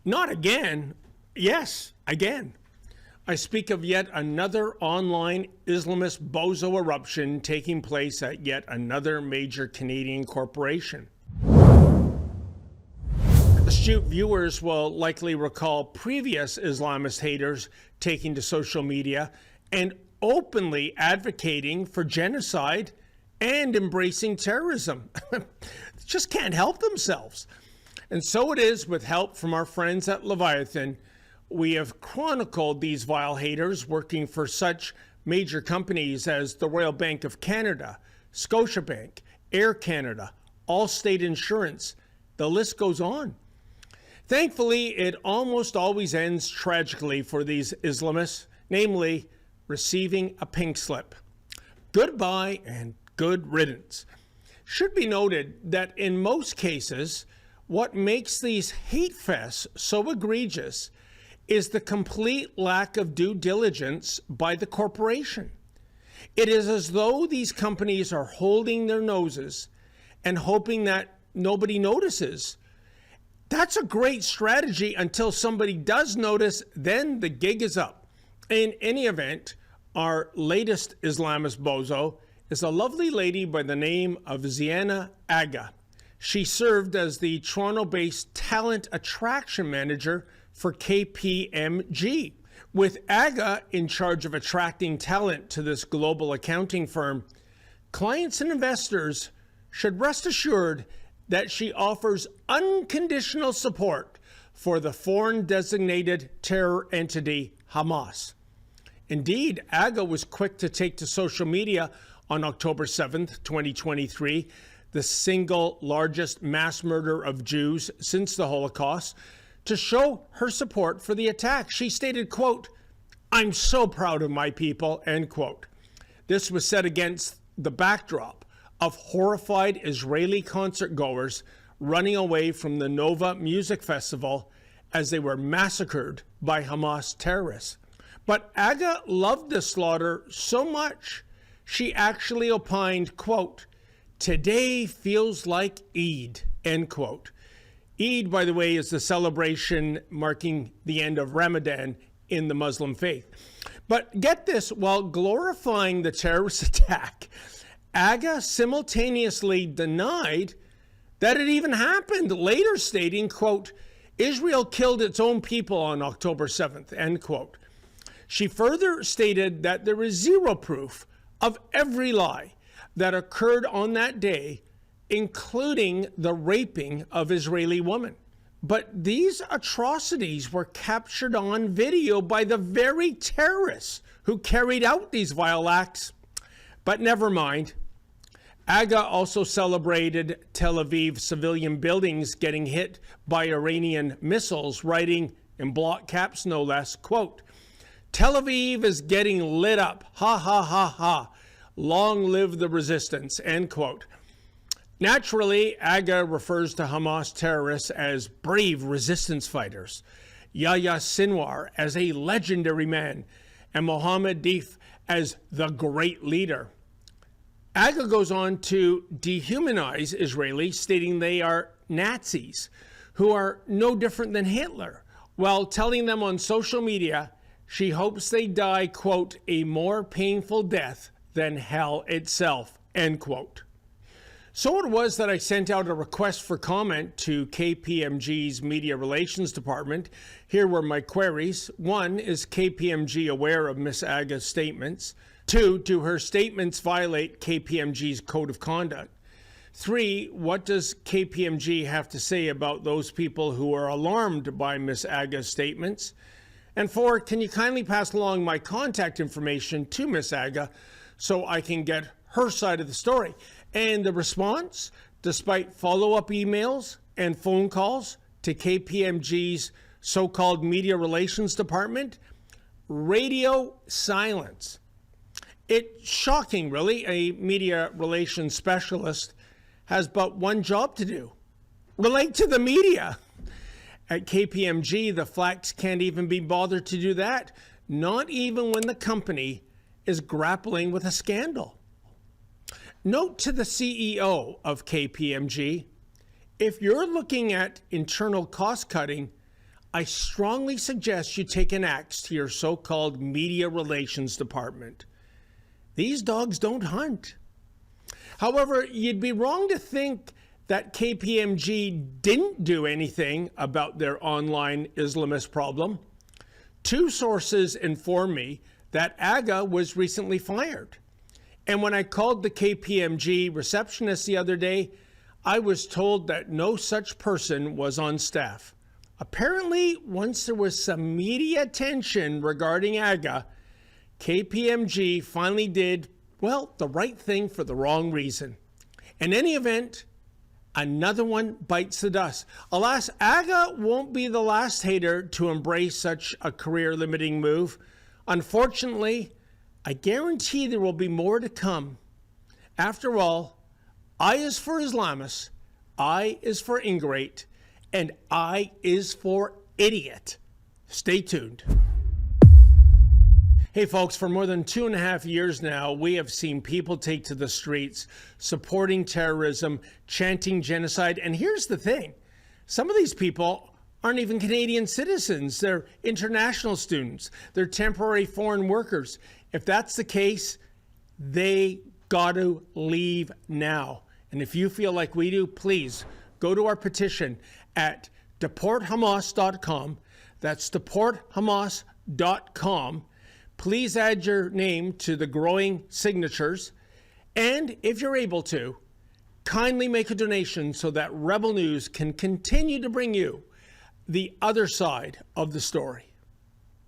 Not again. Yes, again. I speak of yet another online Islamist bozo eruption taking place at yet another major Canadian corporation. Astute viewers will likely recall previous Islamist haters taking to social media and openly advocating for genocide and embracing terrorism. Just can't help themselves. And so it is with help from our friends at Leviathan. We have chronicled these vile haters working for such major companies as the Royal Bank of Canada, Scotiabank, Air Canada, Allstate Insurance. The list goes on. Thankfully, it almost always ends tragically for these Islamists, namely receiving a pink slip. Goodbye and good riddance. Should be noted that in most cases, what makes these hate fests so egregious is the complete lack of due diligence by the corporation. It is as though these companies are holding their noses and hoping that nobody notices. That's a great strategy until somebody does notice, then the gig is up. In any event, our latest Islamist bozo is a lovely lady by the name of Ziana Aga. She served as the Toronto-based talent attraction manager for KPMG. With Aga in charge of attracting talent to this global accounting firm, clients and investors should rest assured that she offers unconditional support for the foreign designated terror entity Hamas. Indeed, Aga was quick to take to social media on October 7th, 2023, the single largest mass murder of Jews since the Holocaust, to show her support for the attack. She stated, quote, "I'm so proud of my people," end quote. This was set against the backdrop of horrified Israeli concert goers running away from the Nova Music Festival as they were massacred by Hamas terrorists. But Aga loved the slaughter so much, she actually opined, quote, "Today feels like Eid," end quote. Eid, by the way, is the celebration marking the end of Ramadan in the Muslim faith. But get this, while glorifying the terrorist attack, Aga simultaneously denied that it even happened, later stating, quote, "Israel killed its own people on October 7th, end quote. She further stated that there is zero proof of every lie that occurred on that day, including the raping of Israeli women. But these atrocities were captured on video by the very terrorists who carried out these vile acts. But never mind. Aga also celebrated Tel Aviv civilian buildings getting hit by Iranian missiles, writing in block caps no less, quote, "Tel Aviv is getting lit up. Ha ha ha ha. Long live the resistance," end quote. Naturally, Aga refers to Hamas terrorists as brave resistance fighters, Yahya Sinwar as a legendary man, and Mohammed Deif as the great leader. Aga goes on to dehumanize Israelis, stating they are Nazis who are no different than Hitler, while telling them on social media she hopes they die, quote, "a more painful death than hell itself," end quote. So it was that I sent out a request for comment to KPMG's Media Relations Department. Here were my queries. 1, is KPMG aware of Ms. Aga's statements? 2, do her statements violate KPMG's code of conduct? 3, what does KPMG have to say about those people who are alarmed by Ms. Aga's statements? And 4, can you kindly pass along my contact information to Ms. Aga so I can get her side of the story? And the response, despite follow-up emails and phone calls to KPMG's so-called Media Relations Department, radio silence. It's shocking, really. A media relations specialist has but one job to do: relate to the media. At KPMG, the flax can't even be bothered to do that, not even when the company is grappling with a scandal. Note to the CEO of KPMG, if you're looking at internal cost cutting, I strongly suggest you take an axe to your so-called media relations department. These dogs don't hunt. However, you'd be wrong to think that KPMG didn't do anything about their online Islamist problem. Two sources informed me that AGA was recently fired. And when I called the KPMG receptionist the other day, I was told that no such person was on staff. Apparently, once there was some media attention regarding AGA, KPMG finally did, well, the right thing for the wrong reason. In any event, another one bites the dust. Alas, AGA won't be the last hater to embrace such a career-limiting move. Unfortunately, I guarantee there will be more to come. After all, I is for Islamist, I is for ingrate, and I is for idiot. Stay tuned. Hey folks, for more than 2.5 years now, we have seen people take to the streets supporting terrorism, chanting genocide. And here's the thing. Some of these people aren't even Canadian citizens. They're international students. They're temporary foreign workers. If that's the case, they got to leave now. And if you feel like we do, please go to our petition at deporthamas.com. That's deporthamas.com. Please add your name to the growing signatures. And if you're able to, kindly make a donation so that Rebel News can continue to bring you the other side of the story.